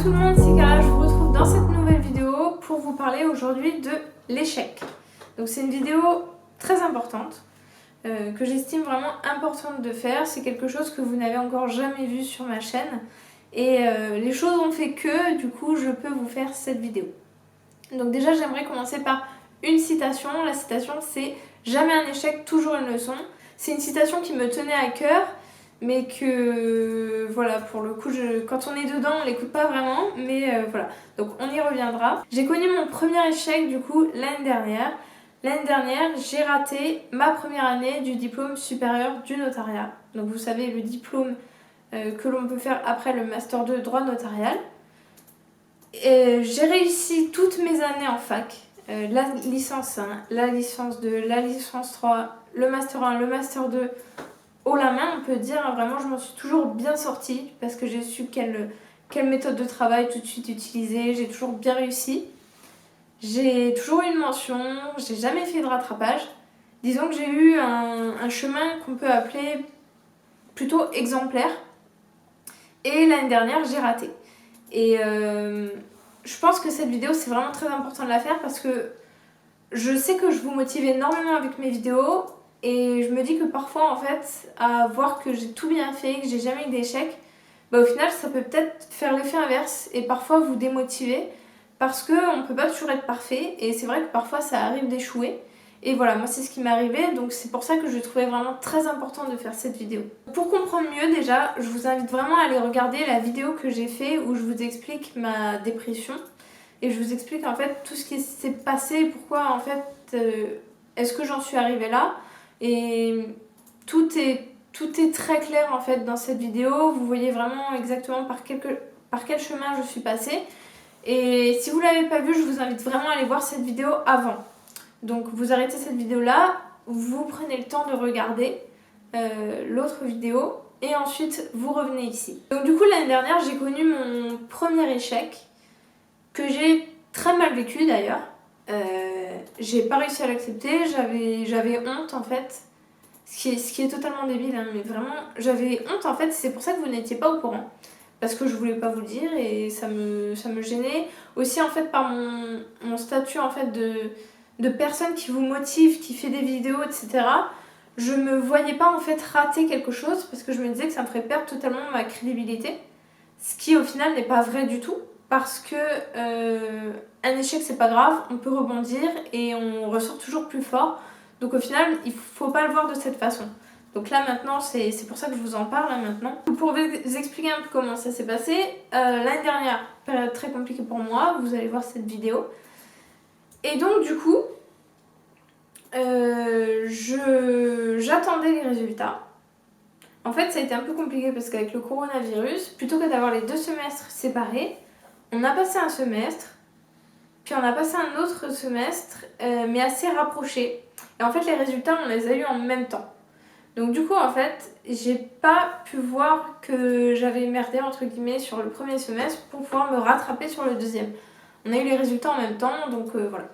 tout le monde, c'est Cara, je vous retrouve dans cette nouvelle vidéo pour vous parler aujourd'hui de l'échec. Donc c'est une vidéo très importante, que j'estime vraiment importante de faire. C'est quelque chose que vous n'avez encore jamais vu sur ma chaîne. Et les choses ont fait que, du coup, je peux vous faire cette vidéo. Donc déjà, j'aimerais commencer par une citation. La citation, c'est « Jamais un échec, toujours une leçon ». C'est une citation qui me tenait à cœur, mais que, voilà, pour le coup, quand on est dedans, on l'écoute pas vraiment, mais voilà. Donc on y reviendra. J'ai connu mon premier échec, du coup, l'année dernière. L'année dernière, j'ai raté ma première année du diplôme supérieur du notariat. Donc vous savez, le diplôme que l'on peut faire après le Master 2 droit notarial. J'ai réussi toutes mes années en fac. La licence 1, la licence 2, la licence 3, le Master 1, le Master 2, haut la main, on peut dire. Vraiment, je m'en suis toujours bien sortie parce que j'ai su quelle méthode de travail tout de suite utiliser. J'ai toujours bien réussi. J'ai toujours eu une mention, j'ai jamais fait de rattrapage. Disons que j'ai eu un chemin qu'on peut appeler plutôt exemplaire. Et l'année dernière, j'ai raté. Et je pense que cette vidéo, c'est vraiment très important de la faire parce que je sais que je vous motive énormément avec mes vidéos et je me dis que parfois, en fait, à voir que j'ai tout bien fait, que j'ai jamais eu d'échec, bah, au final, ça peut peut-être faire l'effet inverse et parfois vous démotiver parce qu'on ne peut pas toujours être parfait et c'est vrai que parfois, ça arrive d'échouer. Et voilà, moi c'est ce qui m'est arrivé, donc c'est pour ça que je trouvais vraiment très important de faire cette vidéo. Pour comprendre mieux déjà, je vous invite vraiment à aller regarder la vidéo que j'ai fait où je vous explique ma dépression. Et je vous explique en fait tout ce qui s'est passé, pourquoi en fait est-ce que j'en suis arrivée là. Et tout est très clair en fait dans cette vidéo, vous voyez vraiment exactement par quel chemin je suis passée. Et si vous ne l'avez pas vu, je vous invite vraiment à aller voir cette vidéo avant. Donc vous arrêtez cette vidéo là, vous prenez le temps de regarder l'autre vidéo et ensuite vous revenez ici. Donc du coup l'année dernière j'ai connu mon premier échec que j'ai très mal vécu d'ailleurs. J'ai pas réussi à l'accepter, j'avais honte en fait. Ce qui est totalement débile, hein, mais vraiment j'avais honte en fait, c'est pour ça que vous n'étiez pas au courant. Parce que je voulais pas vous le dire et ça me gênait. Aussi en fait par mon statut en fait de personne qui vous motive, qui fait des vidéos, etc. Je me voyais pas en fait rater quelque chose parce que je me disais que ça me ferait perdre totalement ma crédibilité. Ce qui au final n'est pas vrai du tout parce que un échec c'est pas grave, on peut rebondir et on ressort toujours plus fort. Donc au final il faut pas le voir de cette façon. Donc là maintenant c'est pour ça que je vous en parle là, maintenant. Pour vous expliquer un peu comment ça s'est passé, l'année dernière, période très compliquée pour moi, vous allez voir cette vidéo. Et donc du coup, j'attendais les résultats. En fait, ça a été un peu compliqué parce qu'avec le coronavirus, plutôt que d'avoir les 2 semestres séparés, on a passé un semestre, puis on a passé un autre semestre, mais assez rapproché. Et en fait, les résultats, on les a eu en même temps. Donc du coup, en fait, j'ai pas pu voir que j'avais merdé, entre guillemets, sur le premier semestre pour pouvoir me rattraper sur le deuxième. On a eu les résultats en même temps, donc voilà.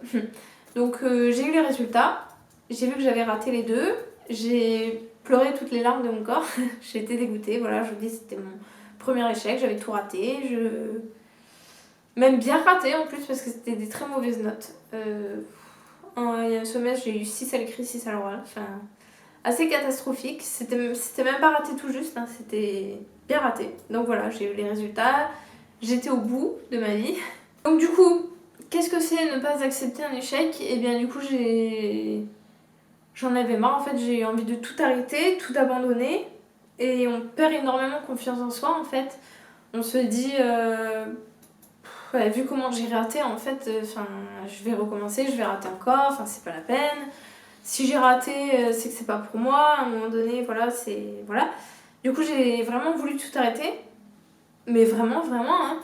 Donc j'ai eu les résultats, j'ai vu que j'avais raté les deux, j'ai pleuré toutes les larmes de mon corps, j'ai été dégoûtée, voilà, je vous dis c'était mon premier échec, j'avais tout raté, même bien raté en plus parce que c'était des très mauvaises notes. Il y a un semestre j'ai eu 6 à l'écrit, 6 à l'oral, enfin assez catastrophique, c'était même pas raté tout juste, hein, c'était bien raté. Donc voilà, j'ai eu les résultats, j'étais au bout de ma vie. Donc du coup, qu'est-ce que c'est ne pas accepter un échec? Et bien du coup j'en avais marre en fait, j'ai eu envie de tout arrêter, tout abandonner et on perd énormément confiance en soi en fait. On se dit, ouais, vu comment j'ai raté en fait, je vais recommencer, je vais rater encore, enfin c'est pas la peine. Si j'ai raté, c'est que c'est pas pour moi, à un moment donné, voilà, c'est... Voilà. Du coup j'ai vraiment voulu tout arrêter, mais vraiment, hein.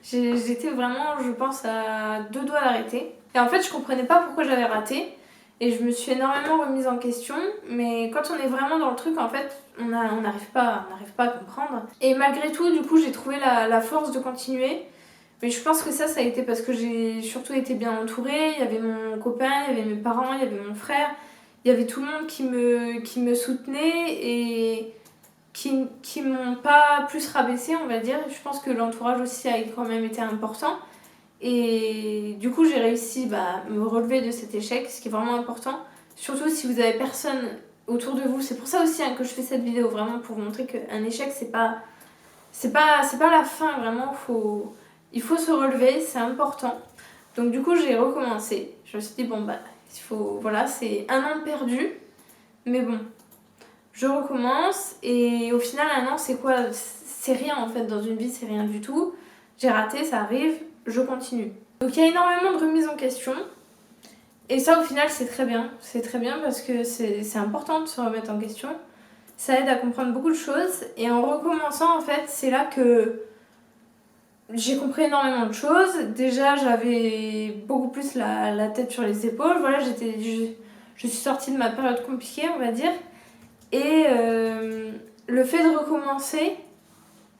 J'étais vraiment, je pense, à 2 doigts d'arrêter. Et en fait, je comprenais pas pourquoi j'avais raté. Et je me suis énormément remise en question. Mais quand on est vraiment dans le truc, en fait, on n'arrive pas à comprendre. Et malgré tout, du coup, j'ai trouvé la force de continuer. Mais je pense que ça a été parce que j'ai surtout été bien entourée. Il y avait mon copain, il y avait mes parents, il y avait mon frère. Il y avait tout le monde qui me soutenait. qui m'ont pas plus rabaissé, on va dire. Je pense que l'entourage aussi a quand même été important. Et du coup, j'ai réussi à me relever de cet échec, ce qui est vraiment important. Surtout si vous avez personne autour de vous. C'est pour ça aussi que je fais cette vidéo, vraiment pour vous montrer qu'un échec, c'est pas la fin, vraiment. Il faut se relever, c'est important. Donc du coup, j'ai recommencé. Je me suis dit, voilà, c'est 1 an perdu. Mais bon, je recommence. Et au final, 1 an, c'est quoi? C'est rien en fait, dans une vie, c'est rien du tout. J'ai raté, ça arrive, je continue. Donc il y a énormément de remises en question. Et ça, au final, c'est très bien. C'est très bien parce que c'est important de se remettre en question. Ça aide à comprendre beaucoup de choses. Et en recommençant, en fait, c'est là que j'ai compris énormément de choses. Déjà, j'avais beaucoup plus la tête sur les épaules. Voilà, je suis sortie de ma période compliquée, on va dire. Et le fait de recommencer,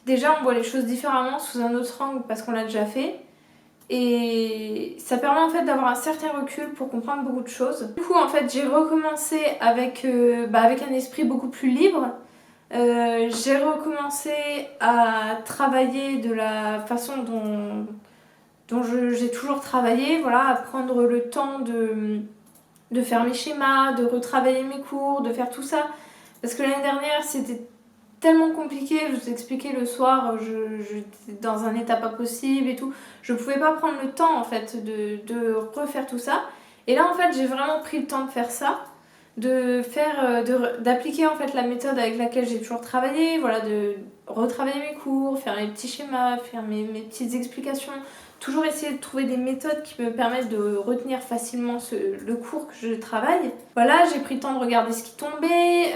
déjà, on voit les choses différemment, sous un autre angle, parce qu'on l'a déjà fait. Et ça permet en fait d'avoir un certain recul pour comprendre beaucoup de choses. Du coup, en fait, j'ai recommencé avec un esprit beaucoup plus libre. J'ai recommencé à travailler de la façon dont j'ai toujours travaillé, voilà, à prendre le temps de faire mes schémas, de retravailler mes cours, de faire tout ça. Parce que l'année dernière, c'était tellement compliqué, je vous expliquais le soir, j'étais dans un état pas possible et tout. Je pouvais pas prendre le temps en fait de refaire tout ça. Et là en fait j'ai vraiment pris le temps de faire ça, d'appliquer en fait la méthode avec laquelle j'ai toujours travaillé, voilà, de retravailler mes cours, faire mes petits schémas, faire mes petites explications. Toujours essayer de trouver des méthodes qui me permettent de retenir facilement le cours que je travaille. Voilà, j'ai pris le temps de regarder ce qui tombait,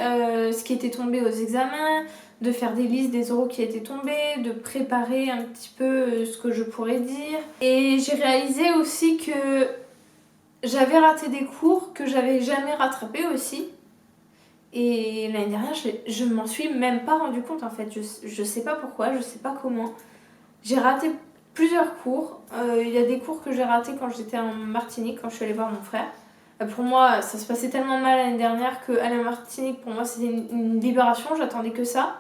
ce qui était tombé aux examens, de faire des listes des oraux qui étaient tombés, de préparer un petit peu ce que je pourrais dire. Et j'ai réalisé aussi que j'avais raté des cours que j'avais jamais rattrapés aussi. Et l'année dernière, je m'en suis même pas rendu compte en fait. Je sais pas pourquoi, je sais pas comment. J'ai raté plusieurs cours. Il y a des cours que j'ai ratés quand j'étais en Martinique, quand je suis allée voir mon frère. Pour moi, ça se passait tellement mal l'année dernière qu'aller en Martinique, pour moi, c'était une libération. J'attendais que ça.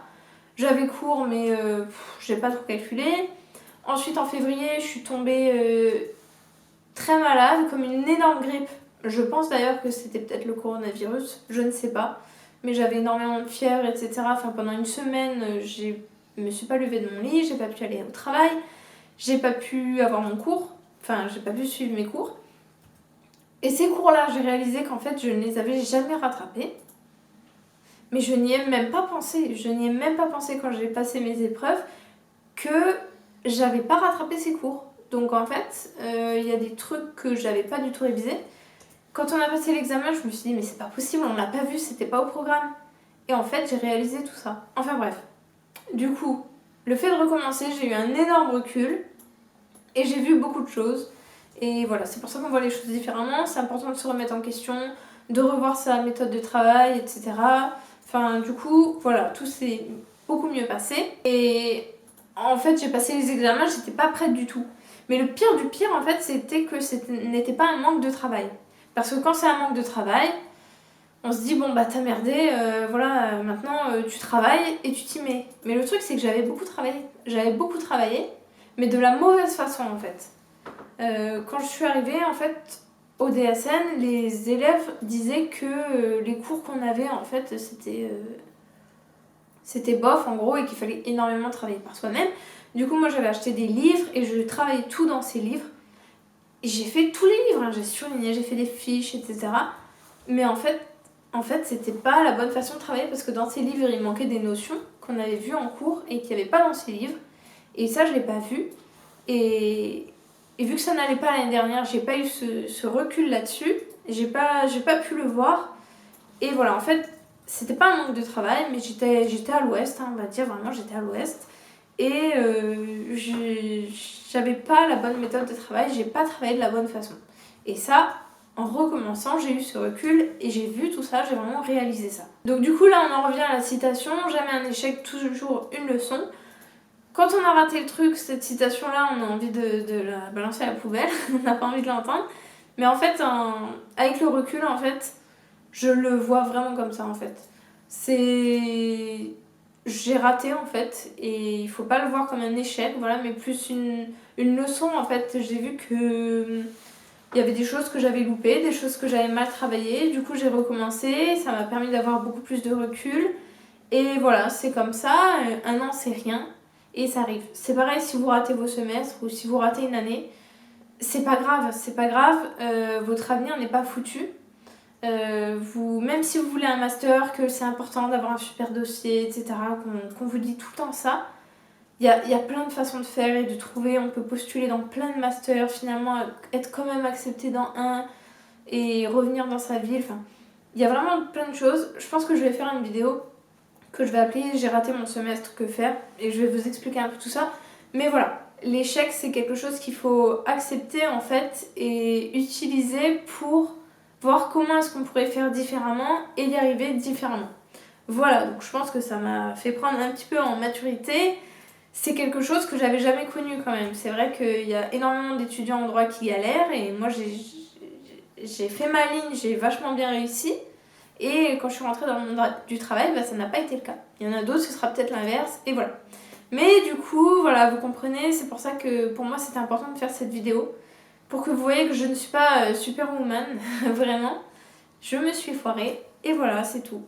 J'avais cours, mais j'ai pas trop calculé. Ensuite, en février, je suis tombée très malade, comme une énorme grippe. Je pense d'ailleurs que c'était peut-être le coronavirus, je ne sais pas. Mais j'avais énormément de fièvre, etc. Enfin, pendant une semaine, je me suis pas levée de mon lit, j'ai pas pu aller au travail, j'ai pas pu avoir mon cours, enfin, j'ai pas pu suivre mes cours. Et ces cours-là, j'ai réalisé qu'en fait, je ne les avais jamais rattrapés. Mais je n'y ai même pas pensé. Je n'y ai même pas pensé quand j'ai passé mes épreuves que j'avais pas rattrapé ces cours. Donc en fait, il y a des trucs que j'avais pas du tout révisé. Quand on a passé l'examen, je me suis dit mais c'est pas possible, on l'a pas vu, c'était pas au programme. Et en fait, j'ai réalisé tout ça. Enfin bref. Du coup, le fait de recommencer, j'ai eu un énorme recul et j'ai vu beaucoup de choses. Et voilà, c'est pour ça qu'on voit les choses différemment. C'est important de se remettre en question, de revoir sa méthode de travail, etc. Enfin, du coup, voilà, tout s'est beaucoup mieux passé. Et en fait, j'ai passé les examens, j'étais pas prête du tout. Mais le pire du pire, en fait, c'était que ce n'était pas un manque de travail. Parce que quand c'est un manque de travail, on se dit, bon, bah t'as merdé, maintenant tu travailles et tu t'y mets. Mais le truc, c'est que j'avais beaucoup travaillé, mais de la mauvaise façon, en fait. Quand je suis arrivée, en fait, au DSN, les élèves disaient que les cours qu'on avait, en fait, c'était bof, en gros, et qu'il fallait énormément travailler par soi-même. Du coup, moi, j'avais acheté des livres et je travaillais tout dans ces livres. Et j'ai fait tous les livres, hein, j'ai surligné, j'ai fait des fiches, etc. Mais en fait, c'était pas la bonne façon de travailler parce que dans ces livres, il manquait des notions qu'on avait vues en cours et qu'il n'y avait pas dans ces livres. Et ça, je l'ai pas vu. Et vu que ça n'allait pas l'année dernière, j'ai pas eu ce recul là-dessus. J'ai pas pu le voir. Et voilà, en fait, c'était pas un manque de travail, mais j'étais à l'ouest, hein, on va dire, vraiment, j'étais à l'ouest. Et j'avais pas la bonne méthode de travail, j'ai pas travaillé de la bonne façon. Et ça, en recommençant, j'ai eu ce recul et j'ai vu tout ça, j'ai vraiment réalisé ça. Donc du coup, là, on en revient à la citation, jamais un échec, toujours une leçon. Quand on a raté le truc, cette citation-là, on a envie de la balancer à la poubelle, on n'a pas envie de l'entendre. Mais en fait, avec le recul, en fait, je le vois vraiment comme ça, en fait. j'ai raté en fait, et il faut pas le voir comme un échec, voilà, mais plus une leçon en fait. J'ai vu que il y avait des choses que j'avais loupées, des choses que j'avais mal travaillées, du coup j'ai recommencé, ça m'a permis d'avoir beaucoup plus de recul, et voilà, c'est comme ça, un an c'est rien, et ça arrive. C'est pareil si vous ratez vos semestres ou si vous ratez une année, c'est pas grave, votre avenir n'est pas foutu. Même si vous voulez un master, que c'est important d'avoir un super dossier, etc., qu'on vous dit tout le temps ça, il y a plein de façons de faire et de trouver. On peut postuler dans plein de masters, finalement être quand même accepté dans un et revenir dans sa ville. Enfin, il y a vraiment plein de choses. Je pense que je vais faire une vidéo que je vais appeler J'ai raté mon semestre, que faire, et je vais vous expliquer un peu tout ça. Mais voilà, l'échec c'est quelque chose qu'il faut accepter en fait et utiliser pour voir comment est-ce qu'on pourrait faire différemment et y arriver différemment. Voilà, donc je pense que ça m'a fait prendre un petit peu en maturité. C'est quelque chose que j'avais jamais connu quand même. C'est vrai qu'il y a énormément d'étudiants en droit qui galèrent, et moi j'ai fait ma ligne, j'ai vachement bien réussi. Et quand je suis rentrée dans le monde du travail, ça n'a pas été le cas. Il y en a d'autres, ce sera peut-être l'inverse, et voilà. Mais du coup, voilà, vous comprenez, c'est pour ça que pour moi c'était important de faire cette vidéo. Pour que vous voyez que je ne suis pas superwoman, vraiment. Je me suis foirée, et voilà, c'est tout.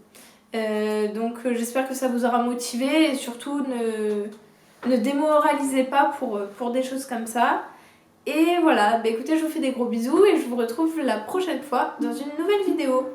Donc j'espère que ça vous aura motivé, et surtout ne démoralisez pas pour des choses comme ça. Et voilà, écoutez, je vous fais des gros bisous, et je vous retrouve la prochaine fois dans une nouvelle vidéo.